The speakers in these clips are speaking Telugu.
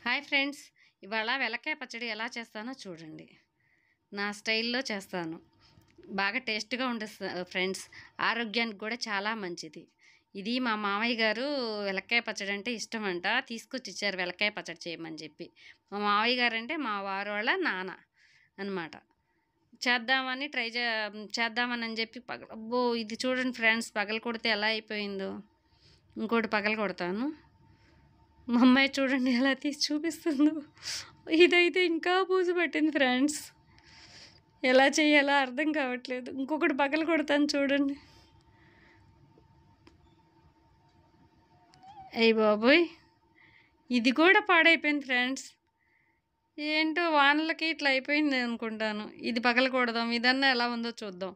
హాయ్ ఫ్రెండ్స్, ఇవాళ వెలక్కాయ పచ్చడి ఎలా చేస్తానో చూడండి. నా స్టైల్లో చేస్తాను. బాగా టేస్ట్గా ఉంటుంది ఫ్రెండ్స్. ఆరోగ్యానికి కూడా చాలా మంచిది. ఇది మా మామయ్య గారు వెలక్కాయ పచ్చడి అంటే ఇష్టమంట. తీసుకొచ్చి ఇచ్చారు వెలక్కాయ పచ్చడి చేయమని చెప్పి. మా మామయ్య గారు అంటే మా వారు వాళ్ళ నాన్న అనమాట. చేద్దామని చేద్దామని చెప్పి అబ్బో, ఇది చూడండి ఫ్రెండ్స్, పగల కొడితే ఎలా అయిపోయిందో. ఇంకోటి పగల కొడతాను. మా అమ్మాయి చూడండి ఎలా తీసి చూపిస్తుందో. ఇదైతే ఇంకా బూజు పట్టింది ఫ్రెండ్స్. ఎలా చేయాలో అర్థం కావట్లేదు. ఇంకొకటి పగల కొడతాను చూడండి. అయ్య బాబోయ్, ఇది కూడా పాడైపోయింది ఫ్రెండ్స్. ఏంటో వానలకి ఇట్లా అయిపోయింది అనుకుంటాను. ఇది పగల కొడదాం, ఇదన్నా ఎలా ఉందో చూద్దాం.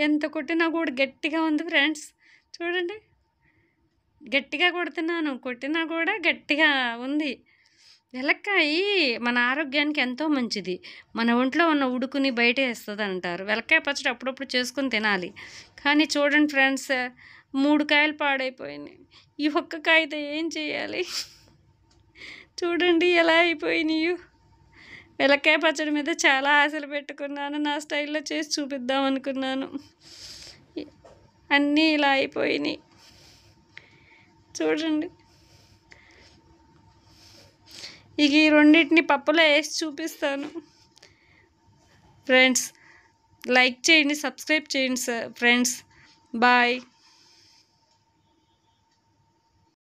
ఎంత కొట్టినా కూడా గట్టిగా ఉంది ఫ్రెండ్స్. చూడండి, గట్టిగా కొడుతున్నాను, కొట్టినా కూడా గట్టిగా ఉంది. వెలక్కాయ మన ఆరోగ్యానికి ఎంతో మంచిది. మన ఒంట్లో ఉన్న ఉడుకుని బయట వేస్తుంది అంటారు. వెలక్కాయ పచ్చడి అప్పుడప్పుడు చేసుకుని తినాలి. కానీ చూడండి ఫ్రెండ్స్, 3 కాయలు పాడైపోయినాయి. ఈ ఒక్క కాయతో ఏం చేయాలి? చూడండి ఎలా అయిపోయినాయి. వెలక్కాయ పచ్చడి మీద చాలా ఆశలు పెట్టుకున్నాను. నా స్టైల్లో చేసి చూపిద్దాం అనుకున్నాను. అన్నీ ఇలా అయిపోయినాయి చూడండి. ఇక ఈ రెండింటిని పప్పులో వేసి చూపిస్తాను ఫ్రెండ్స్. లైక్ చేయండి, సబ్స్క్రైబ్ చేయండి ఫ్రెండ్స్. బాయ్.